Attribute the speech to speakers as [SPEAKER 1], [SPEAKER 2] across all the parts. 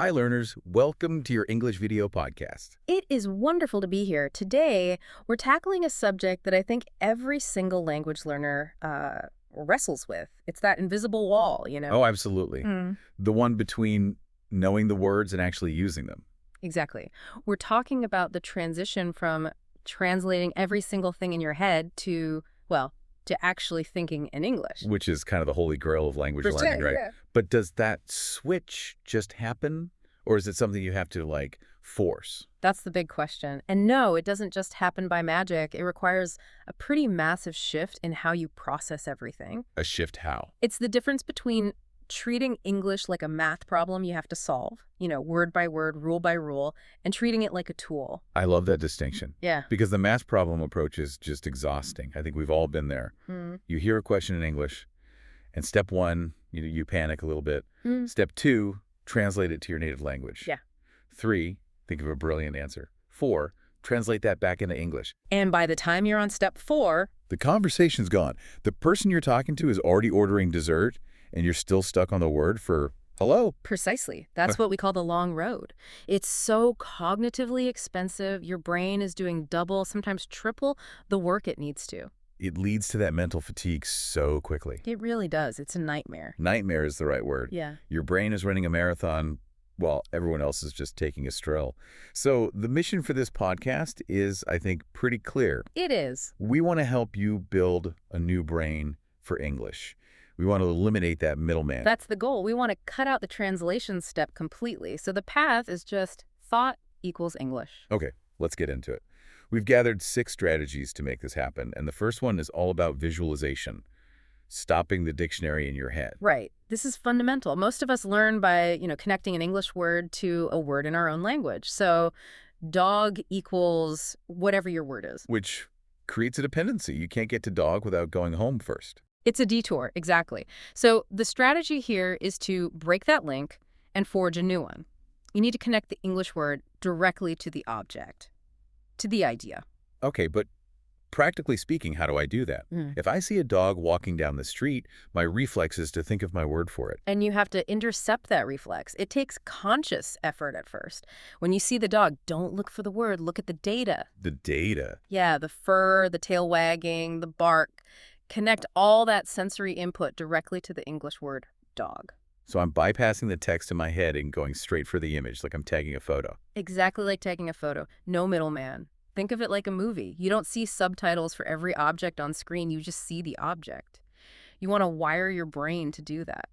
[SPEAKER 1] Hi, learners. Welcome to your English video podcast.
[SPEAKER 2] It is wonderful to be here. Today, we're tackling a subject that I think every single language learner wrestles with. It's that invisible wall, you know?
[SPEAKER 1] Oh, absolutely. The one between knowing the words and actually using them.
[SPEAKER 2] Exactly. We're talking about the transition from translating every single thing in your head to, well, to actually thinking in English.
[SPEAKER 1] Which is kind of the holy grail of language learning, right?
[SPEAKER 2] Yeah.
[SPEAKER 1] But does that switch just happen? Or is it something you have to, force?
[SPEAKER 2] That's the big question. And no, it doesn't just happen by magic. It requires a pretty massive shift in how you process everything.
[SPEAKER 1] A shift how?
[SPEAKER 2] It's the difference between treating English like a math problem you have to solve, word by word, rule by rule, and treating it like a tool.
[SPEAKER 1] I love that distinction.
[SPEAKER 2] Yeah.
[SPEAKER 1] Because the math problem approach is just exhausting. I think we've all been there. You hear a question in English, and step one, you panic a little bit. Step two, translate it to your native language.
[SPEAKER 2] Yeah.
[SPEAKER 1] 3, think of a brilliant answer. 4, translate that back into English.
[SPEAKER 2] And by the time you're on step 4,
[SPEAKER 1] the conversation's gone. The person you're talking to is already ordering dessert, and you're still stuck on the word for hello.
[SPEAKER 2] Precisely. That's what we call the long road. It's so cognitively expensive. Your brain is doing double, sometimes triple, the work it needs to.
[SPEAKER 1] It leads to that mental fatigue so quickly.
[SPEAKER 2] It really does. It's a nightmare.
[SPEAKER 1] Nightmare is the right word.
[SPEAKER 2] Yeah.
[SPEAKER 1] Your brain is running a marathon while everyone else is just taking a stroll. So the mission for this podcast is, I think, pretty clear.
[SPEAKER 2] It is.
[SPEAKER 1] We want to help you build a new brain for English. We want to eliminate that middleman.
[SPEAKER 2] That's the goal. We want to cut out the translation step completely. So the path is just thought equals English.
[SPEAKER 1] Okay, let's get into it. We've gathered 6 strategies to make this happen, and the first one is all about visualization, stopping the dictionary in your head.
[SPEAKER 2] Right. This is fundamental. Most of us learn by, connecting an English word to a word in our own language. So dog equals whatever your word is.
[SPEAKER 1] Which creates a dependency. You can't get to dog without going home first.
[SPEAKER 2] It's a detour, exactly. So the strategy here is to break that link and forge a new one. You need to connect the English word directly to the object, to the idea.
[SPEAKER 1] Okay, but practically speaking, how do I do that? If I see a dog walking down the street, my reflex is to think of my word for it.
[SPEAKER 2] And you have to intercept that reflex. It takes conscious effort at first. When you see the dog, don't look for the word, look at the data.
[SPEAKER 1] The data.
[SPEAKER 2] Yeah, the fur, the tail wagging, the bark. Connect all that sensory input directly to the English word dog.
[SPEAKER 1] So I'm bypassing the text in my head and going straight for the image, like I'm tagging a photo.
[SPEAKER 2] Exactly like taking a photo. No middleman. Think of it like a movie. You don't see subtitles for every object on screen. You just see the object. You want to wire your brain to do that.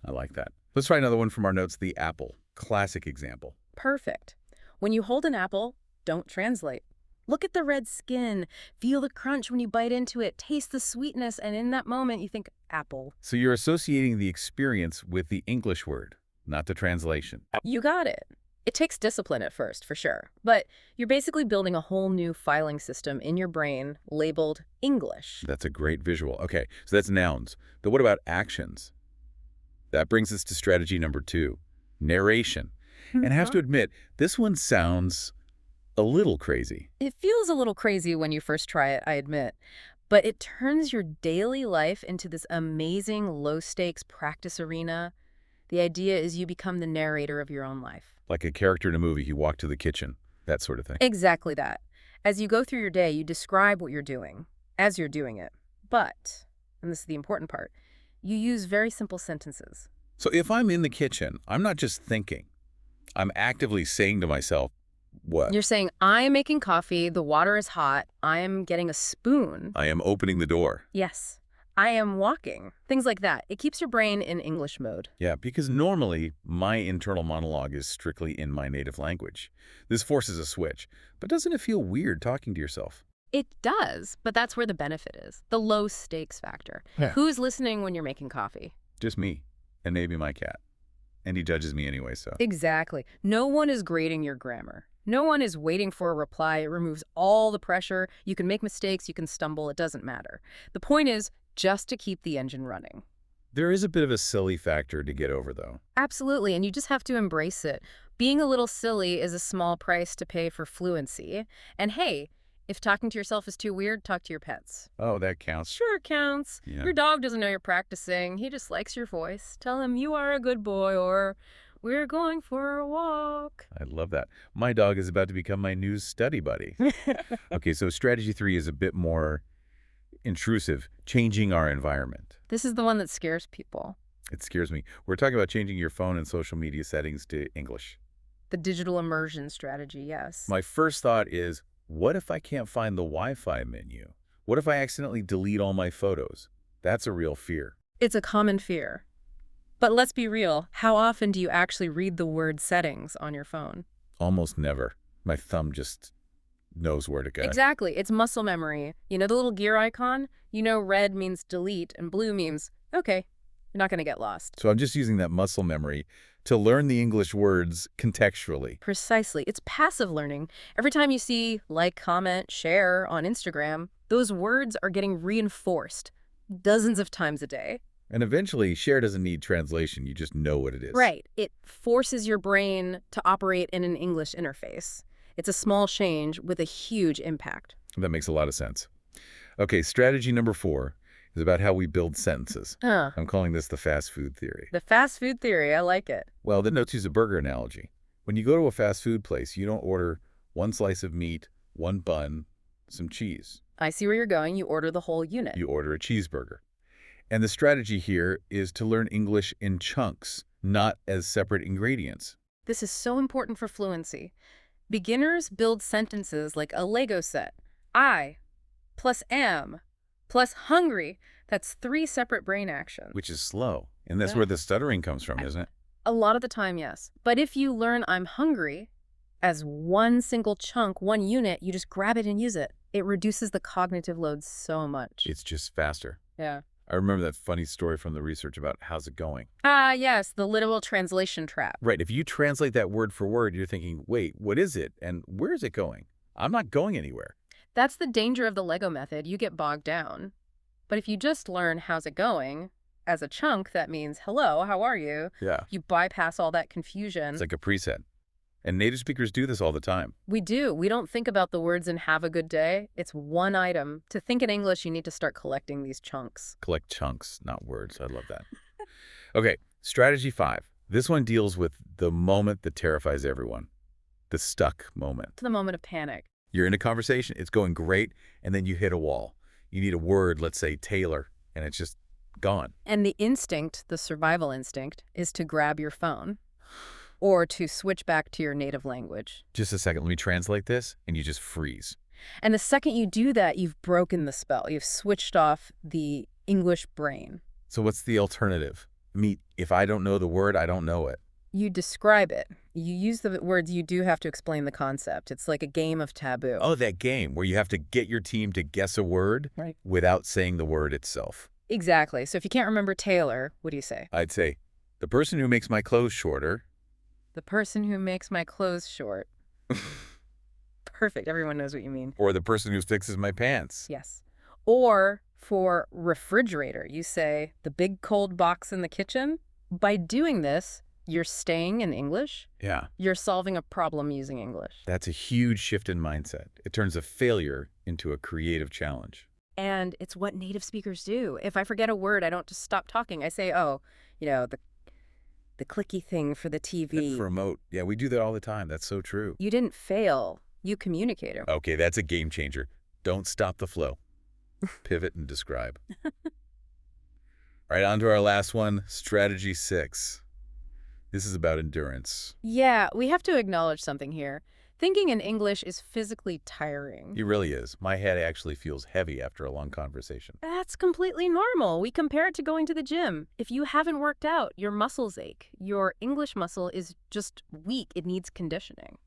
[SPEAKER 1] I like that. Let's try another one from our notes, the apple. Classic example.
[SPEAKER 2] Perfect. When you hold an apple, don't translate. Look at the red skin. Feel the crunch when you bite into it. Taste the sweetness. And in that moment, you think apple.
[SPEAKER 1] So you're associating the experience with the English word, not the translation.
[SPEAKER 2] You got it. It takes discipline at first, for sure. But you're basically building a whole new filing system in your brain labeled English.
[SPEAKER 1] That's a great visual. Okay, so that's nouns. But what about actions? That brings us to strategy number 2, narration. And I have to admit, this one sounds a little crazy.
[SPEAKER 2] It feels a little crazy when you first try it, I admit. But it turns your daily life into this amazing low-stakes practice arena. The idea is you become the narrator of your own life.
[SPEAKER 1] Like a character in a movie, you walk to the kitchen, that sort of thing.
[SPEAKER 2] Exactly that. As you go through your day, you describe what you're doing as you're doing it. But, and this is the important part, you use very simple sentences.
[SPEAKER 1] So if I'm in the kitchen, I'm not just thinking. I'm actively saying to myself, what?
[SPEAKER 2] You're saying, I am making coffee, the water is hot, I am getting a spoon.
[SPEAKER 1] I am opening the door.
[SPEAKER 2] Yes. I am walking. Things like that. It keeps your brain in English mode.
[SPEAKER 1] Yeah, because normally my internal monologue is strictly in my native language. This forces a switch. But doesn't it feel weird talking to yourself?
[SPEAKER 2] It does, but that's where the benefit is. The low stakes factor.
[SPEAKER 1] Yeah.
[SPEAKER 2] Who's listening when you're making coffee?
[SPEAKER 1] Just me, and maybe my cat. And he judges me anyway, so.
[SPEAKER 2] Exactly. No one is grading your grammar. No one is waiting for a reply. It removes all the pressure. You can make mistakes, you can stumble, it doesn't matter. The point is just to keep the engine running.
[SPEAKER 1] There is a bit of a silly factor to get over, though.
[SPEAKER 2] Absolutely, and you just have to embrace it. Being a little silly is a small price to pay for fluency. And hey, if talking to yourself is too weird, talk to your pets.
[SPEAKER 1] Oh, that counts.
[SPEAKER 2] Sure, it counts.
[SPEAKER 1] Yeah.
[SPEAKER 2] Your dog doesn't know you're practicing. He just likes your voice. Tell him you are a good boy or We're going for a walk.
[SPEAKER 1] I love that. My dog is about to become my new study buddy. Okay, so strategy 3 is a bit more intrusive, changing our environment.
[SPEAKER 2] This is the one that scares people.
[SPEAKER 1] It scares me. We're talking about changing your phone and social media settings to English.
[SPEAKER 2] The digital immersion strategy, yes.
[SPEAKER 1] My first thought is, what if I can't find the Wi-Fi menu? What if I accidentally delete all my photos? That's a real fear.
[SPEAKER 2] It's a common fear. But let's be real. How often do you actually read the word settings on your phone?
[SPEAKER 1] Almost never. My thumb just knows where to go.
[SPEAKER 2] Exactly. It's muscle memory. You know the little gear icon? You know red means delete and blue means, okay, you're not going to get lost.
[SPEAKER 1] So I'm just using that muscle memory to learn the English words contextually.
[SPEAKER 2] Precisely. It's passive learning. Every time you see like, comment, share on Instagram, those words are getting reinforced dozens of times a day.
[SPEAKER 1] And eventually, share doesn't need translation. You just know what it is.
[SPEAKER 2] Right. It forces your brain to operate in an English interface. It's a small change with a huge impact.
[SPEAKER 1] That makes a lot of sense. Okay, strategy number 4 is about how we build sentences. I'm calling this the fast food theory.
[SPEAKER 2] The fast food theory, I like it.
[SPEAKER 1] Well, let's use a burger analogy. When you go to a fast food place, you don't order one slice of meat, one bun, some cheese.
[SPEAKER 2] I see where you're going. You order the whole unit.
[SPEAKER 1] You order a cheeseburger. And the strategy here is to learn English in chunks, not as separate ingredients.
[SPEAKER 2] This is so important for fluency. Beginners build sentences like a Lego set. I plus am plus hungry. That's 3 separate brain actions.
[SPEAKER 1] Which is slow. And that's where the stuttering comes from, isn't it?
[SPEAKER 2] A lot of the time, yes. But if you learn I'm hungry as one single chunk, one unit, you just grab it and use it. It reduces the cognitive load so much.
[SPEAKER 1] It's just faster.
[SPEAKER 2] Yeah.
[SPEAKER 1] I remember that funny story from the research about how's it going.
[SPEAKER 2] Yes, the literal translation trap.
[SPEAKER 1] Right. If you translate that word for word, you're thinking, wait, what is it? And where is it going? I'm not going anywhere.
[SPEAKER 2] That's the danger of the Lego method. You get bogged down. But if you just learn how's it going as a chunk, that means, hello, how are you?
[SPEAKER 1] Yeah.
[SPEAKER 2] You bypass all that confusion.
[SPEAKER 1] It's like a preset. And native speakers do this all the time.
[SPEAKER 2] We do. We don't think about the words in have a good day. It's one item. To think in English, you need to start collecting these chunks.
[SPEAKER 1] Collect chunks, not words. I love that. Okay, strategy 5. This one deals with the moment that terrifies everyone. The stuck moment.
[SPEAKER 2] To the moment of panic.
[SPEAKER 1] You're in a conversation, it's going great, and then you hit a wall. You need a word, let's say Taylor, and it's just gone.
[SPEAKER 2] And the instinct, the survival instinct, is to grab your phone or to switch back to your native language.
[SPEAKER 1] Just a second, let me translate this, and you just freeze.
[SPEAKER 2] And the second you do that, you've broken the spell. You've switched off the English brain.
[SPEAKER 1] So what's the alternative? If I don't know the word, I don't know it.
[SPEAKER 2] You describe it. You use the words, you do have to explain the concept. It's like a game of taboo.
[SPEAKER 1] Oh, that game where you have to get your team to guess a word without saying the word itself.
[SPEAKER 2] Exactly. So if you can't remember Taylor, what do you say?
[SPEAKER 1] I'd say, the person who makes my clothes shorter.
[SPEAKER 2] The person who makes my clothes short. Perfect. Everyone knows what you mean.
[SPEAKER 1] Or the person who fixes my pants.
[SPEAKER 2] Yes. Or for refrigerator, you say the big cold box in the kitchen. By doing this, you're staying in English.
[SPEAKER 1] Yeah.
[SPEAKER 2] You're solving a problem using English.
[SPEAKER 1] That's a huge shift in mindset. It turns a failure into a creative challenge.
[SPEAKER 2] And it's what native speakers do. If I forget a word, I don't just stop talking. I say, oh, the clicky thing for the TV.
[SPEAKER 1] That's remote. Yeah, we do that all the time. That's so true.
[SPEAKER 2] You didn't fail. You communicated.
[SPEAKER 1] Okay, that's a game changer. Don't stop the flow. Pivot and describe. All right, on to our last one, strategy 6. This is about endurance.
[SPEAKER 2] Yeah, we have to acknowledge something here. Thinking in English is physically tiring.
[SPEAKER 1] It really is. My head actually feels heavy after a long conversation.
[SPEAKER 2] That's completely normal. We compare it to going to the gym. If you haven't worked out, your muscles ache. Your English muscle is just weak. It needs conditioning.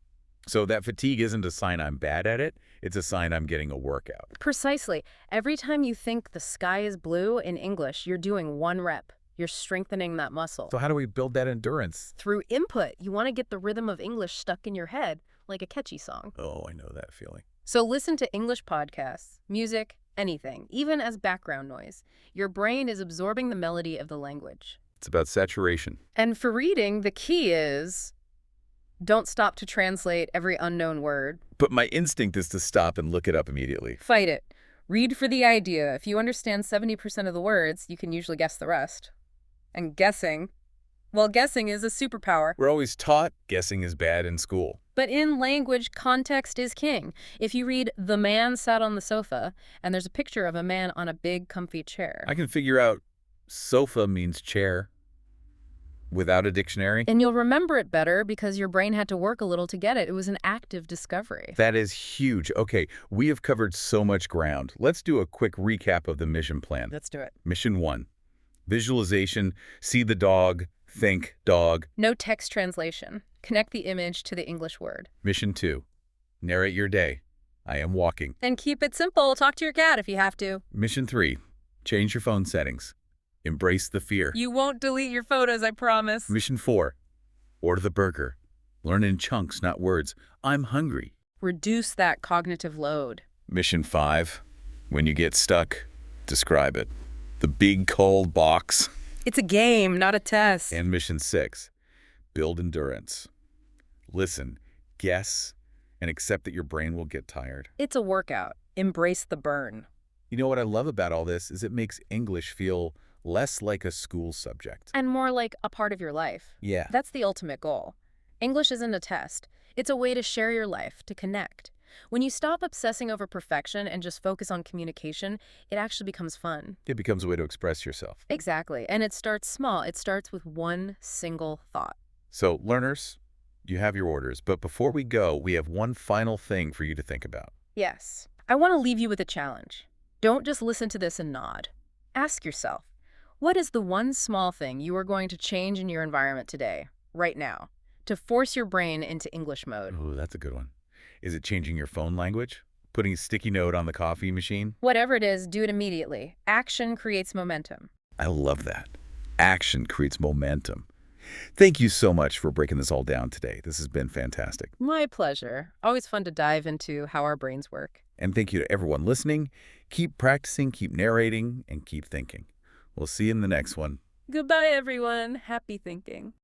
[SPEAKER 1] So that fatigue isn't a sign I'm bad at it. It's a sign I'm getting a workout.
[SPEAKER 2] Precisely. Every time you think the sky is blue in English, you're doing 1 rep. You're strengthening that muscle.
[SPEAKER 1] So how do we build that endurance?
[SPEAKER 2] Through input. You want to get the rhythm of English stuck in your head, like a catchy song.
[SPEAKER 1] Oh, I know that feeling.
[SPEAKER 2] So listen to English podcasts, music, anything, even as background noise. Your brain is absorbing the melody of the language.
[SPEAKER 1] It's about saturation.
[SPEAKER 2] And for reading, the key is don't stop to translate every unknown word.
[SPEAKER 1] But my instinct is to stop and look it up immediately.
[SPEAKER 2] Fight it. Read for the idea. If you understand 70% of the words, you can usually guess the rest. And guessing, Well, guessing is a superpower.
[SPEAKER 1] We're always taught guessing is bad in school.
[SPEAKER 2] But in language, context is king. If you read "The man sat on the sofa," and there's a picture of a man on a big, comfy chair.
[SPEAKER 1] I can figure out sofa means chair without a dictionary.
[SPEAKER 2] And you'll remember it better because your brain had to work a little to get it. It was an active discovery.
[SPEAKER 1] That is huge. Okay, we have covered so much ground. Let's do a quick recap of the mission plan.
[SPEAKER 2] Let's do it.
[SPEAKER 1] Mission 1, visualization, see the dog, think dog.
[SPEAKER 2] No text translation. Connect the image to the English word.
[SPEAKER 1] Mission 2, narrate your day. I am walking.
[SPEAKER 2] And keep it simple. Talk to your cat if you have to.
[SPEAKER 1] Mission 3, change your phone settings. Embrace the fear.
[SPEAKER 2] You won't delete your photos, I promise.
[SPEAKER 1] Mission 4, order the burger. Learn in chunks, not words. I'm hungry.
[SPEAKER 2] Reduce that cognitive load.
[SPEAKER 1] Mission 5, when you get stuck, describe it. The big cold box.
[SPEAKER 2] It's a game, not a test.
[SPEAKER 1] And Mission 6, build endurance. Listen, guess, and accept that your brain will get tired.
[SPEAKER 2] It's a workout. Embrace the burn.
[SPEAKER 1] You know what I love about all this is it makes English feel less like a school subject.
[SPEAKER 2] And more like a part of your life.
[SPEAKER 1] Yeah.
[SPEAKER 2] That's the ultimate goal. English isn't a test. It's a way to share your life, to connect. When you stop obsessing over perfection and just focus on communication, it actually becomes fun.
[SPEAKER 1] It becomes a way to express yourself.
[SPEAKER 2] Exactly. And it starts small. It starts with one single thought.
[SPEAKER 1] So, learners, you have your orders. But before we go, we have one final thing for you to think about.
[SPEAKER 2] Yes. I want to leave you with a challenge. Don't just listen to this and nod. Ask yourself, what is the one small thing you are going to change in your environment today, right now, to force your brain into English mode?
[SPEAKER 1] Ooh, that's a good one. Is it changing your phone language? Putting a sticky note on the coffee machine?
[SPEAKER 2] Whatever it is, do it immediately. Action creates momentum.
[SPEAKER 1] I love that. Action creates momentum. Thank you so much for breaking this all down today. This has been fantastic.
[SPEAKER 2] My pleasure. Always fun to dive into how our brains work.
[SPEAKER 1] And thank you to everyone listening. Keep practicing, keep narrating, and keep thinking. We'll see you in the next one.
[SPEAKER 2] Goodbye, everyone. Happy thinking.